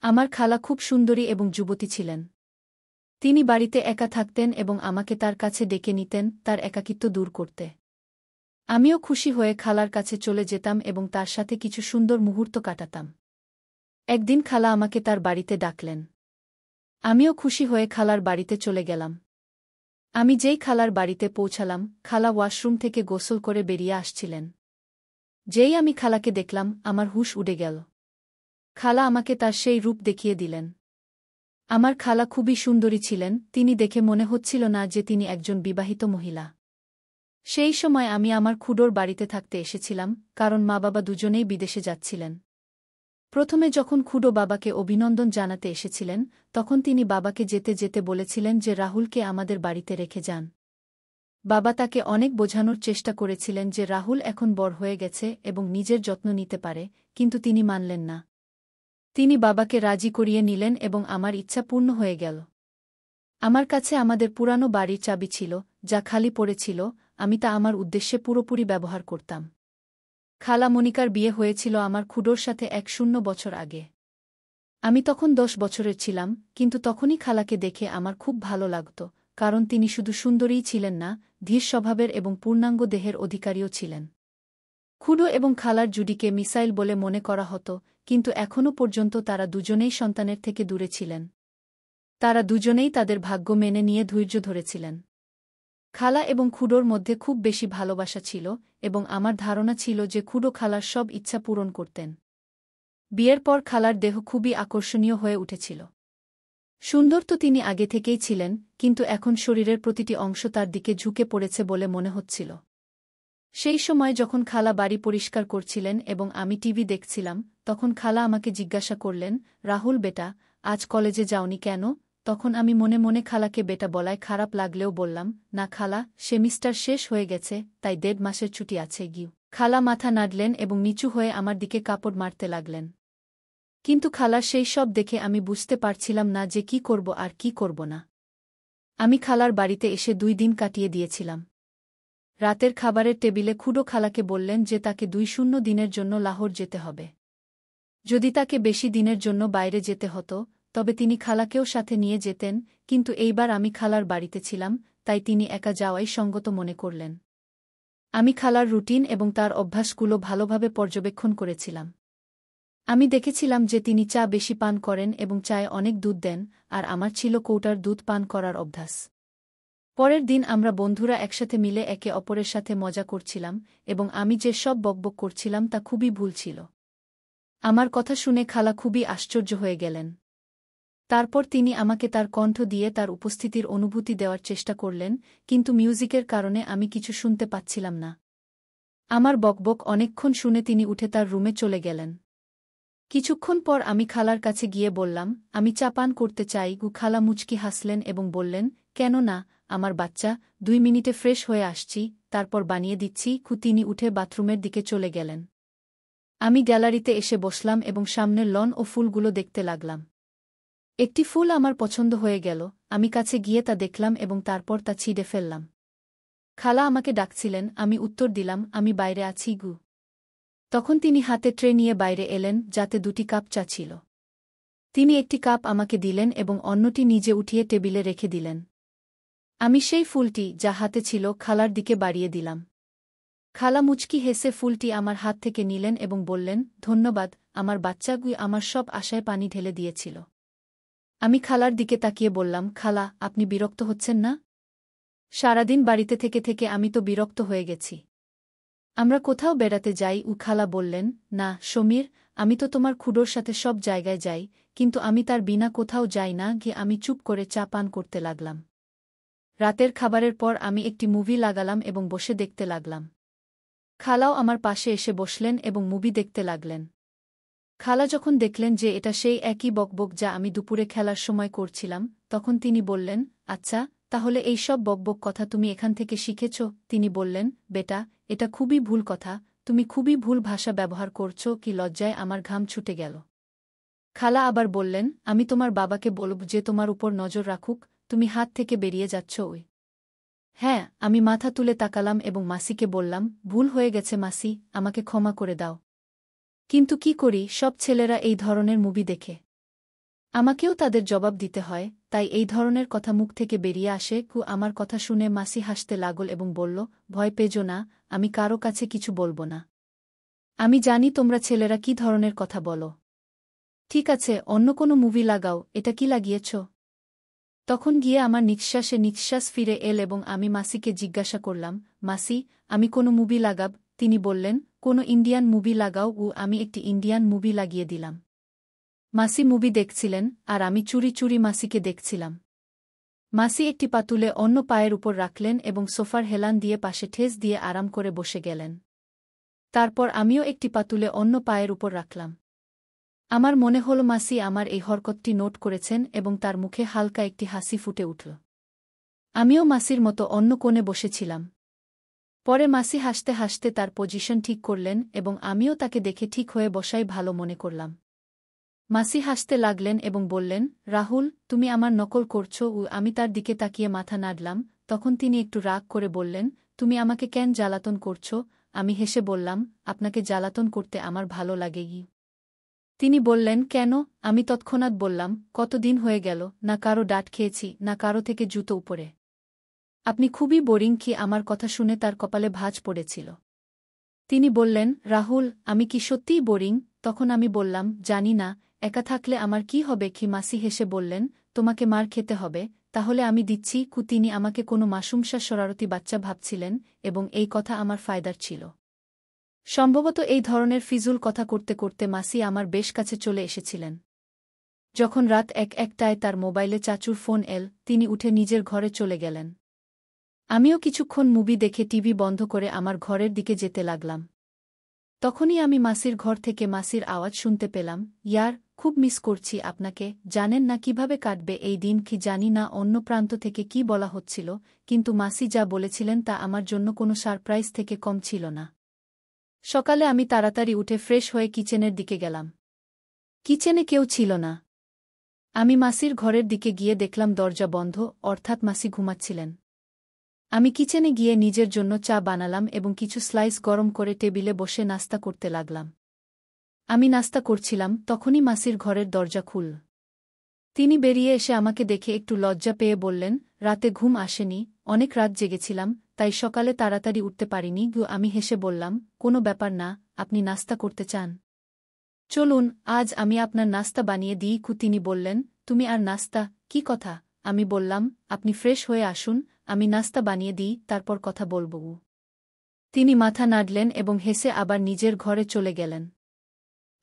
আমার খালা খুব সুন্দরী এবং যুবতী ছিলেন। তিনি বাড়িতে একা থাকতেন এবং আমাকে তার কাছে ডেকে নিতেন তার একাকিত্ব দূর করতে। আমিও খুশি হয়ে খালার কাছে চলে যেতাম এবং তার সাথে কিছু সুন্দর মুহূর্ত কাটাতাম। একদিন খালা আমাকে তার বাড়িতে ডাকলেন। আমিও খুশি হয়ে খালার বাড়িতে চলে গেলাম। আমি যেই খালার বাড়িতে পৌঁছালাম, খালা ওয়াশরুম থেকে গোসল করে বেরিয়ে আসছিলেন। যেই আমি খালাকে দেখলাম, আমার হুঁশ উড়ে গেল। খালা আমাকে তার সেই রূপ দেখিয়ে দিলেন। আমার খালা খুবই সুন্দরী ছিলেন, তিনি দেখে মনে হচ্ছিল না যে তিনি একজন বিবাহিত মহিলা। সেই সময় আমি আমার খুড়োর বাড়িতে থাকতে এসেছিলাম, কারণ মা-বাবা দুজনেই বিদেশে যাচ্ছিলেন। প্রথমে যখন খুড়ো বাবাকে অভিনন্দন জানাতে এসেছিলেন, তখন তিনি বাবাকে যেতে যেতে বলেছিলেন যে রাহুলকে আমাদের বাড়িতে রেখে যান। বাবা তাকে অনেক বোঝানোর চেষ্টা করেছিলেন যে রাহুল এখন বড় হয়ে গেছে এবং নিজের যত্ন নিতে পারে, কিন্তু তিনি মানলেন না। তিনি বাবাকে রাজি করিয়ে নিলেন এবং আমার ইচ্ছা পূর্ণ হয়ে গেল। আমার কাছে আমাদের পুরানো বাড়ির চাবি ছিল, যা খালি পড়েছিল, আমি তা আমার উদ্দেশ্যে পুরোপুরি ব্যবহার করতাম। খালা মনিকার বিয়ে হয়েছিল আমার খুড়োর সাথে ১০ বছর আগে। আমি তখন ১০ বছরের ছিলাম, কিন্তু তখনই খালাকে দেখে আমার খুব ভালো লাগত, কারণ তিনি শুধু সুন্দরীই ছিলেন না, ধীর স্বভাবের এবং পূর্ণাঙ্গ দেহের অধিকারীও ছিলেন। খুড়ো এবং খালার জুডিকে মিসাইল বলে মনে করা হতো, কিন্তু এখনও পর্যন্ত তারা দুজনেই সন্তানের থেকে দূরে ছিলেন। তারা দুজনেই তাদের ভাগ্য মেনে নিয়ে ধৈর্য ধরেছিলেন। খালা এবং খুড়োর মধ্যে খুব বেশি ভালোবাসা ছিল, এবং আমার ধারণা ছিল যে খুড়ো খালার সব ইচ্ছা পূরণ করতেন। বিয়ের পর খালার দেহ খুবই আকর্ষণীয় হয়ে উঠেছিল। সুন্দর তো তিনি আগে থেকেই ছিলেন, কিন্তু এখন শরীরের প্রতিটি অংশ তার দিকে ঝুঁকে পড়েছে বলে মনে হচ্ছিল। সেই সময় যখন খালা বাড়ি পরিষ্কার করছিলেন এবং আমি টিভি দেখছিলাম, তখন খালা আমাকে জিজ্ঞাসা করলেন, রাহুল বেটা, আজ কলেজে যাওনি কেন? তখন আমি মনে মনে খালাকে বেটা বলায় খারাপ লাগলেও বললাম, না খালা, সেমিস্টার শেষ হয়ে গেছে, তাই ১.৫ মাসের ছুটি আছে গিয়ে। খালা মাথা নাড়লেন এবং নিচু হয়ে আমার দিকে কাপড় মারতে লাগলেন। কিন্তু খালার সেই সব দেখে আমি বুঝতে পারছিলাম না যে কি করব আর কি করব না। আমি খালার বাড়িতে এসে ২ দিন কাটিয়ে দিয়েছিলাম। রাতের খাবারের টেবিলে খুড়ো খালাকে বললেন যে তাকে ২-০ দিনের জন্য লাহোর যেতে হবে। যদি তাকে বেশি দিনের জন্য বাইরে যেতে হতো, তবে তিনি খালাকেও সাথে নিয়ে যেতেন, কিন্তু এইবার আমি খালার বাড়িতে ছিলাম, তাই তিনি একা যাওয়াই সঙ্গত মনে করলেন। আমি খালার রুটিন এবং তার অভ্যাসগুলো ভালোভাবে পর্যবেক্ষণ করেছিলাম। আমি দেখেছিলাম যে তিনি চা বেশি পান করেন এবং চায়ে অনেক দুধ দেন, আর আমার ছিল কৌটার দুধ পান করার অভ্যাস। পরের দিন আমরা বন্ধুরা একসাথে মিলে একে অপরের সাথে মজা করছিলাম, এবং আমি যে সব বকবক করছিলাম তা খুবই ভুল ছিল। আমার কথা শুনে খালা খুবই আশ্চর্য হয়ে গেলেন। তারপর তিনি আমাকে তার কণ্ঠ দিয়ে তার উপস্থিতির অনুভূতি দেওয়ার চেষ্টা করলেন, কিন্তু মিউজিকের কারণে আমি কিছু শুনতে পাচ্ছিলাম না। আমার বকবক অনেকক্ষণ শুনে তিনি উঠে তার রুমে চলে গেলেন। কিছুক্ষণ পর আমি খালার কাছে গিয়ে বললাম, আমি চা পান করতে চাই। খালা মুচকি হাসলেন এবং বললেন, কেন না, আমার বাচ্চা, ২ মিনিটে ফ্রেশ হয়ে আসছি, তারপর বানিয়ে দিচ্ছি। তিনি উঠে বাথরুমের দিকে চলে গেলেন। আমি গ্যালারিতে এসে বসলাম এবং সামনের লন ও ফুলগুলো দেখতে লাগলাম। একটি ফুল আমার পছন্দ হয়ে গেল, আমি কাছে গিয়ে তা দেখলাম এবং তারপর তা ছিঁড়ে ফেললাম। খালা আমাকে ডাকছিলেন, আমি উত্তর দিলাম, আমি বাইরে আছি গু। তখন তিনি হাতে ট্রে নিয়ে বাইরে এলেন, যাতে ২টি কাপ চা ছিল। তিনি একটি কাপ আমাকে দিলেন এবং অন্যটি নিজে উঠিয়ে টেবিলে রেখে দিলেন। আমি সেই ফুলটি, যা হাতে ছিল, খালার দিকে বাড়িয়ে দিলাম। খালা মুচকি হেসে ফুলটি আমার হাত থেকে নিলেন এবং বললেন, ধন্যবাদ, আমার বাচ্চাগুই আমার সব আশায় পানি ঢেলে দিয়েছিল। আমি খালার দিকে তাকিয়ে বললাম, খালা, আপনি বিরক্ত হচ্ছেন না? সারাদিন বাড়িতে থেকে থেকে আমি তো বিরক্ত হয়ে গেছি। আমরা কোথাও বেড়াতে যাই? খালা বললেন, না সমীর, আমি তো তোমার খুড়োর সাথে সব জায়গায় যাই, কিন্তু আমি তার বিনা কোথাও যাই না। গিয়ে আমি চুপ করে চা পান করতে লাগলাম। রাতের খাবারের পর আমি একটি মুভি লাগালাম এবং বসে দেখতে লাগলাম। খালাও আমার পাশে এসে বসলেন এবং মুভি দেখতে লাগলেন। খালা যখন দেখলেন যে এটা সেই একই বকবক যা আমি দুপুরে খেলার সময় করছিলাম, তখন তিনি বললেন, আচ্ছা, তাহলে এই সব বকবক কথা তুমি এখান থেকে শিখেছ? তিনি বললেন, বেটা, এটা খুবই ভুল কথা, তুমি খুবই ভুল ভাষা ব্যবহার করছ। কি লজ্জায় আমার ঘাম ছুটে গেল। খালা আবার বললেন, আমি তোমার বাবাকে বলব যে তোমার উপর নজর রাখুক, তুমি হাত থেকে বেরিয়ে যাচ্ছ। ওই হ্যাঁ, আমি মাথা তুলে তাকালাম এবং মাসিকে বললাম, ভুল হয়ে গেছে মাসি, আমাকে ক্ষমা করে দাও। কিন্তু কি করি, সব ছেলেরা এই ধরনের মুভি দেখে। আমাকেও তাদের জবাব দিতে হয়, তাই এই ধরনের কথা মুখ থেকে বেরিয়ে আসে। আমার কথা শুনে মাসি হাসতে লাগল এবং বলল, ভয় পেজো না, আমি কারো কাছে কিছু বলবো না। আমি জানি তোমরা ছেলেরা কি ধরনের কথা বলো। ঠিক আছে, অন্য কোনো মুভি লাগাও। এটা কি লাগিয়েছ? তখন গিয়ে আমার নিঃশ্বাস ফিরে এল এবং আমি মাসিকে জিজ্ঞাসা করলাম, মাসি, আমি কোনো মুভি লাগাব? তিনি বললেন, কোনো ইন্ডিয়ান মুভি লাগাও। আমি একটি ইন্ডিয়ান মুভি লাগিয়ে দিলাম। মাসি মুভি দেখছিলেন, আর আমি চুরি চুরি মাসিকে দেখছিলাম। মাসি একটি পা তুলে অন্য পায়ের উপর রাখলেন এবং সোফার হেলান দিয়ে পাশে ঠেস দিয়ে আরাম করে বসে গেলেন। তারপর আমিও একটি পা তুলে অন্য পায়ের উপর রাখলাম। আমার মনে হল মাসি আমার এই হরকতটি নোট করেছেন এবং তার মুখে হালকা একটি হাসি ফুটে উঠল। আমিও মাসির মতো অন্য কোণে বসেছিলাম। পরে মাসি হাসতে হাসতে তার পজিশন ঠিক করলেন এবং আমিও তাকে দেখে ঠিক হয়ে বসাই ভালো মনে করলাম। মাসি হাসতে লাগলেন এবং বললেন, রাহুল, তুমি আমার নকল করছ। আমি তার দিকে তাকিয়ে মাথা নাড়লাম। তখন তিনি একটু রাগ করে বললেন, তুমি আমাকে কেন জ্বালাতন করছ? আমি হেসে বললাম, আপনাকে জ্বালাতন করতে আমার ভালো লাগেই। তিনি বললেন, কেন? আমি তৎক্ষণাৎ বললাম, কতদিন হয়ে গেল না কারো ডাঁট খেয়েছি, না কারো থেকে জুতো উপরে। আপনি খুবই বোরিং। কি? আমার কথা শুনে তার কপালে ভাঁজ পড়েছিল। তিনি বললেন, রাহুল, আমি কি সত্যিই বোরিং? তখন আমি বললাম, জানি না, একা থাকলে আমার কি হবে? কি? মাসি হেসে বললেন, তোমাকে মার খেতে হবে, তাহলে আমি দিচ্ছি। তিনি আমাকে কোনো মাসুমসা শরারতি বাচ্চা ভাবছিলেন এবং এই কথা আমার ফায়দার ছিল। সম্ভবত এই ধরনের ফিজুল কথা করতে করতে মাসি আমার বেশ কাছে চলে এসেছিলেন। যখন রাত 1টায় তার মোবাইলে চাচুর ফোন এল, তিনি উঠে নিজের ঘরে চলে গেলেন। আমিও কিছুক্ষণ মুভি দেখে টিভি বন্ধ করে আমার ঘরের দিকে যেতে লাগলাম। তখনই আমি মাসির ঘর থেকে মাসির আওয়াজ শুনতে পেলাম, ইয়ার, খুব মিস করছি আপনাকে। জানেন না কিভাবে কাটবে এই দিন। কি জানি না অন্য প্রান্ত থেকে কি বলা হচ্ছিল, কিন্তু মাসি যা বলেছিলেন তা আমার জন্য কোনো সারপ্রাইজ থেকে কম ছিল না। সকালে আমি তাড়াতাড়ি উঠে ফ্রেশ হয়ে কিচেনের দিকে গেলাম। কিচেনে কেউ ছিল না। আমি মাসির ঘরের দিকে গিয়ে দেখলাম দরজা বন্ধ, অর্থাৎ মাসি ঘুমাচ্ছিলেন। আমি কিচেনে গিয়ে নিজের জন্য চা বানালাম এবং কিছু স্লাইস গরম করে টেবিলে বসে নাস্তা করতে লাগলাম। আমি নাস্তা করছিলাম, তখনই মাসির ঘরের দরজা খুলল। তিনি বেরিয়ে এসে আমাকে দেখে একটু লজ্জা পেয়ে বললেন, রাতে ঘুম আসেনি, অনেক রাত জেগেছিলাম, তাই সকালে তাড়াতাড়ি উঠতে পারিনি। আমি হেসে বললাম, কোনো ব্যাপার না, আপনি নাস্তা করতে চান? চলুন, আজ আমি আপনার নাস্তা বানিয়ে দিই। তিনি বললেন, তুমি আর নাস্তা? কি কথা? আমি বললাম, আপনি ফ্রেশ হয়ে আসুন, আমি নাস্তা বানিয়ে দিই, তারপর কথা বলব। তিনি মাথা নাড়লেন এবং হেসে আবার নিজের ঘরে চলে গেলেন।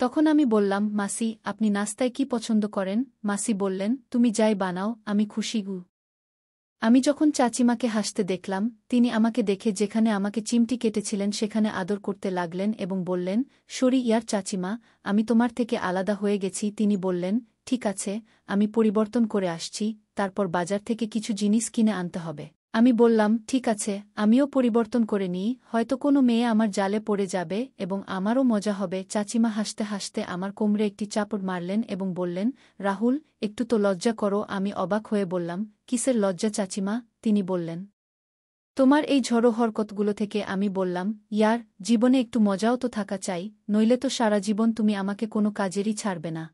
তখন আমি বললাম, মাসি, আপনি নাস্তায় কি পছন্দ করেন? মাসি বললেন, তুমি যাই বানাও, আমি খুশি। আমি যখন চাচিমাকে হাসতে দেখলাম, তিনি আমাকে দেখে যেখানে আমাকে চিমটি কেটেছিলেন সেখানে আদর করতে লাগলেন এবং বললেন, সরি ইয়ার চাচিমা, আমি তোমার থেকে আলাদা হয়ে গেছি। তিনি বললেন, ঠিক আছে, আমি পরিবর্তন করে আসছি, তারপর বাজার থেকে কিছু জিনিস কিনে আনতে হবে। আমি বললাম, ঠিক আছে, আমিও পরিবর্তন করে নিই, হয়তো কোনো মেয়ে আমার জালে পড়ে যাবে এবং আমারও মজা হবে। চাচিমা হাসতে হাসতে আমার কোমরে একটি চাপড় মারলেন এবং বললেন, রাহুল, একটু তো লজ্জা করো। আমি অবাক হয়ে বললাম, কিসের লজ্জা চাচিমা? তিনি বললেন, তোমার এই ঝড়ো হরকতগুলো থেকে। আমি বললাম, ইয়ার, জীবনে একটু মজাও তো থাকা চাই, নইলে তো সারা জীবন তুমি আমাকে কোনো কাজেরই ছাড়বে না।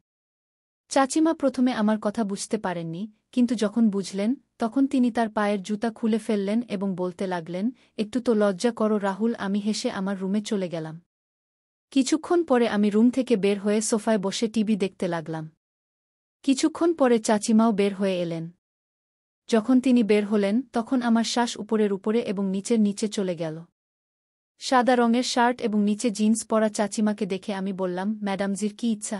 চাচিমা প্রথমে আমার কথা বুঝতে পারেননি, কিন্তু যখন বুঝলেন, তখন তিনি তার পায়ের জুতা খুলে ফেললেন এবং বলতে লাগলেন, একটু তো লজ্জা করো রাহুল। আমি হেসে আমার রুমে চলে গেলাম। কিছুক্ষণ পরে আমি রুম থেকে বের হয়ে সোফায় বসে টিভি দেখতে লাগলাম। কিছুক্ষণ পরে চাচিমাও বের হয়ে এলেন। যখন তিনি বের হলেন, তখন আমার শ্বাস উপরের উপরে এবং নিচের নিচে চলে গেল। সাদা রঙের শার্ট এবং নিচে জিন্স পরা চাচিমাকে দেখে আমি বললাম, ম্যাডামজির কি ইচ্ছা?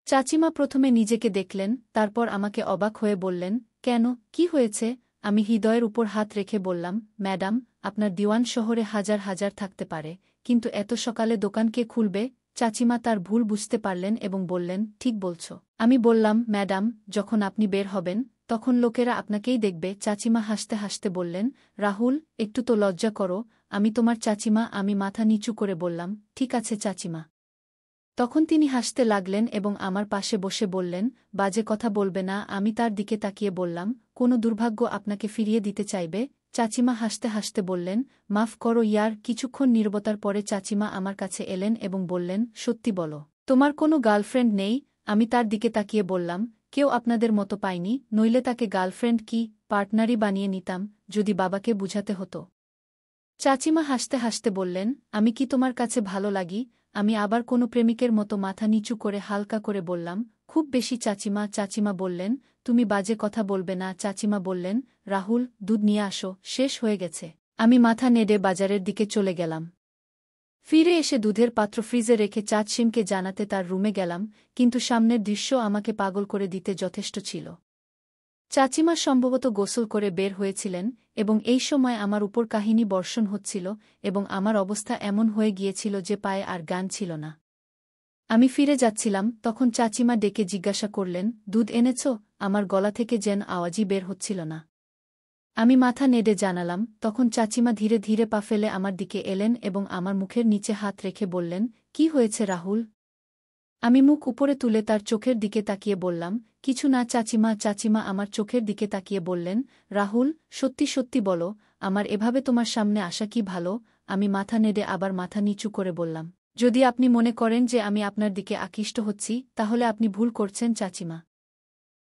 চাচিমা প্রথমে নিজেকে দেখলেন, তারপর আমাকে অবাক হয়ে বললেন, কেন, কি হয়েছে? আমি হৃদয়ের উপর হাত রেখে বললাম, ম্যাডাম, আপনার দিওয়ান শহরে হাজার হাজার থাকতে পারে, কিন্তু এত সকালে দোকান কে খুলবে? চাচিমা তার ভুল বুঝতে পারলেন এবং বললেন, ঠিক বলছ। আমি বললাম, ম্যাডাম, যখন আপনি বের হবেন, তখন লোকেরা আপনাকেই দেখবে। চাচিমা হাসতে হাসতে বললেন, রাহুল, একটু তো লজ্জা করো, আমি তোমার চাচিমা। আমি মাথা নিচু করে বললাম, ঠিক আছে চাচিমা। তখন তিনি হাসতে লাগলেন এবং আমার পাশে বসে বললেন, বাজে কথা বলবে না। আমি তার দিকে তাকিয়ে বললাম, কোনো দুর্ভাগ্য আপনাকে ফিরিয়ে দিতে চাইবে? চাচিমা হাসতে হাসতে বললেন, মাফ করো ইয়ার। কিছুক্ষণ নীরবতার পরে চাচিমা আমার কাছে এলেন এবং বললেন, সত্যি বলো, তোমার কোনো গার্লফ্রেন্ড নেই? আমি তার দিকে তাকিয়ে বললাম, কেউ আপনাদের মতো পায়নি, নইলে তাকে গার্লফ্রেন্ড কি পার্টনারই বানিয়ে নিতাম যদি বাবাকে বুঝাতে হতো। চাচিমা হাসতে হাসতে বললেন, আমি কি তোমার কাছে ভালো লাগি? আমি আবার কোনো প্রেমিকের মতো মাথা নিচু করে হালকা করে বললাম, খুব বেশি চাচিমা। চাচিমা বললেন, তুমি বাজে কথা বলবে না। চাচিমা বললেন, রাহুল, দুধ নিয়ে আসো, শেষ হয়ে গেছে। আমি মাথা নেড়ে বাজারের দিকে চলে গেলাম। ফিরে এসে দুধের পাত্র ফ্রিজে রেখে চাচিমকে জানাতে তার রুমে গেলাম, কিন্তু সামনের দৃশ্য আমাকে পাগল করে দিতে যথেষ্ট ছিল। চাচিমা সম্ভবত গোসল করে বের হয়েছিলেন, এবং এই সময় আমার উপর কাহিনী বর্ষণ হচ্ছিল, এবং আমার অবস্থা এমন হয়ে গিয়েছিল যে পায়ে আর জ্ঞান ছিল না। আমি ফিরে যাচ্ছিলাম, তখন চাচিমা ডেকে জিজ্ঞাসা করলেন, দুধ এনেছ? আমার গলা থেকে যেন আওয়াজই বের হচ্ছিল না। আমি মাথা নেড়ে জানালাম, তখন চাচিমা ধীরে ধীরে পা ফেলে আমার দিকে এলেন এবং আমার মুখের নিচে হাত রেখে বললেন, কি হয়েছে রাহুল? আমি মুখ উপরে তুলে তার চোখের দিকে তাকিয়ে বললাম, কিছু না চাচিমা। চাচিমা আমার চোখের দিকে তাকিয়ে বললেন, রাহুল, সত্যি সত্যি বলো, আমার এভাবে তোমার সামনে আসা কি ভালো? আমি মাথা নেড়ে আবার মাথা নিচু করে বললাম, যদি আপনি মনে করেন যে আমি আপনার দিকে আকৃষ্ট হচ্ছি, তাহলে আপনি ভুল করছেন চাচিমা।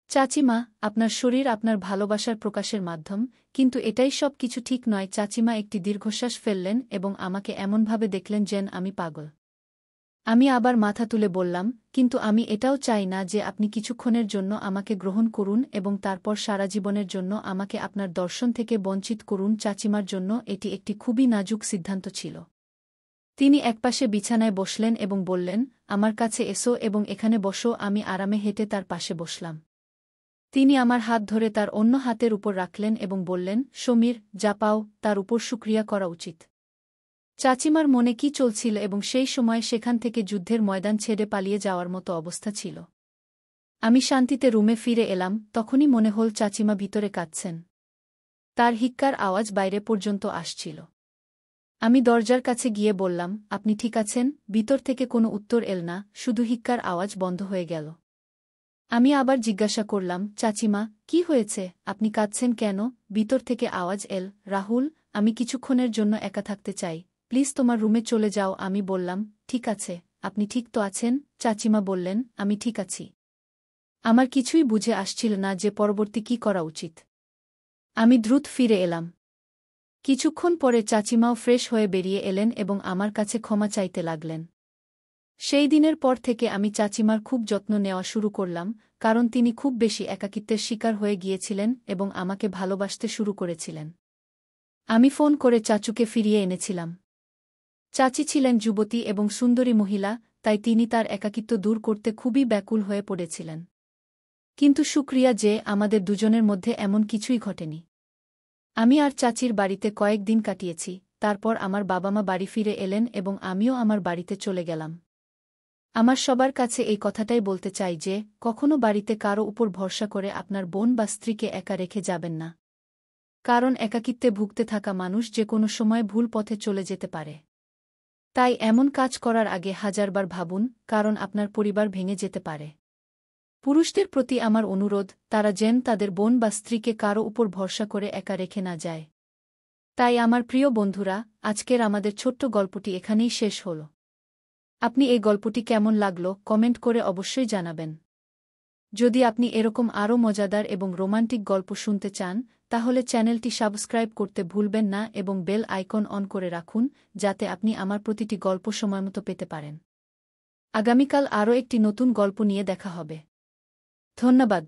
চাচিমা, আপনার শরীর আপনার ভালোবাসার প্রকাশের মাধ্যম, কিন্তু এটাই সব কিছু ঠিক নয়। চাচিমা একটি দীর্ঘশ্বাস ফেললেন এবং আমাকে এমনভাবে দেখলেন যেন আমি পাগল। আমি আবার মাথা তুলে বললাম, কিন্তু আমি এটাও চাই না যে আপনি কিছুক্ষণের জন্য আমাকে গ্রহণ করুন এবং তারপর সারা জীবনের জন্য আমাকে আপনার দর্শন থেকে বঞ্চিত করুন। চাচিমার জন্য এটি একটি খুবই নাজুক সিদ্ধান্ত ছিল। তিনি একপাশে বিছানায় বসলেন এবং বললেন, আমার কাছে এসো এবং এখানে বসো। আমি আরামে হেঁটে তার পাশে বসলাম। তিনি আমার হাত ধরে তার অন্য হাতের উপর রাখলেন এবং বললেন, সমীর, যা পাও তার উপর শুকরিয়া করা উচিত। চাচিমার মনে কি চলছিল এবং সেই সময় সেখান থেকে যুদ্ধের ময়দান ছেড়ে পালিয়ে যাওয়ার মতো অবস্থা ছিল। আমি শান্তিতে রুমে ফিরে এলাম, তখনই মনে হল চাচিমা ভিতরে কাঁদছেন। তার হিক্কার আওয়াজ বাইরে পর্যন্ত আসছিল। আমি দরজার কাছে গিয়ে বললাম, আপনি ঠিক আছেন? ভিতর থেকে কোনো উত্তর এল না, শুধু হিক্কার আওয়াজ বন্ধ হয়ে গেল। আমি আবার জিজ্ঞাসা করলাম, চাচিমা, কি হয়েছে? আপনি কাঁদছেন কেন? ভিতর থেকে আওয়াজ এল, রাহুল, আমি কিছুক্ষণের জন্য একা থাকতে চাই, প্লিজ তোমার রুমে চলে যাও। আমি বললাম, ঠিক আছে, আপনি ঠিক তো আছেন? চাচিমা বললেন, আমি ঠিক আছি। আমার কিছুই বুঝে আসছিল না যে পরবর্তী কি করা উচিত। আমি দ্রুত ফিরে এলাম। কিছুক্ষণ পরে চাচিমাও ফ্রেশ হয়ে বেরিয়ে এলেন এবং আমার কাছে ক্ষমা চাইতে লাগলেন। সেই দিনের পর থেকে আমি চাচিমার খুব যত্ন নেওয়া শুরু করলাম, কারণ তিনি খুব বেশি একাকিত্বের শিকার হয়ে গিয়েছিলেন এবং আমাকে ভালোবাসতে শুরু করেছিলেন। আমি ফোন করে চাচুকে ফিরিয়ে এনেছিলাম। চাচি ছিলেন যুবতী এবং সুন্দরী মহিলা, তাই তিনি তার একাকিত্ব দূর করতে খুবই ব্যাকুল হয়ে পড়েছিলেন। কিন্তু শুকরিয়া যে আমাদের দুজনের মধ্যে এমন কিছুই ঘটেনি। আমি আর চাচির বাড়িতে কয়েকদিন কাটিয়েছি, তারপর আমার বাবা-মা বাড়ি ফিরে এলেন এবং আমিও আমার বাড়িতে চলে গেলাম। আমার সবার কাছে এই কথাটাই বলতে চাই যে, কখনো বাড়িতে কারও উপর ভরসা করে আপনার বোন বা স্ত্রীকে একা রেখে যাবেন না। কারণ একাকিত্বে ভুগতে থাকা মানুষ যে কোনো সময় ভুল পথে চলে যেতে পারে। তাই এমন কাজ করার আগে হাজারবার ভাবুন, কারণ আপনার পরিবার ভেঙে যেতে পারে। পুরুষদের প্রতি আমার অনুরোধ, তারা যেন তাদের বোন বা স্ত্রীকে কারও উপর ভরসা করে একা রেখে না যায়। তাই আমার প্রিয় বন্ধুরা, আজকের আমাদের ছোট্ট গল্পটি এখানেই শেষ হল। আপনি এই গল্পটি কেমন লাগলো কমেন্ট করে অবশ্যই জানাবেন। যদি আপনি এরকম আরও মজাদার এবং রোমান্টিক গল্প শুনতে চান, তাহলে চ্যানেলটি সাবস্ক্রাইব করতে ভুলবেন না এবং বেল আইকন অন করে রাখুন, যাতে আপনি আমার প্রতিটি গল্প সময়মতো পেতে পারেন। আগামীকাল আরও একটি নতুন গল্প নিয়ে দেখা হবে। ধন্যবাদ।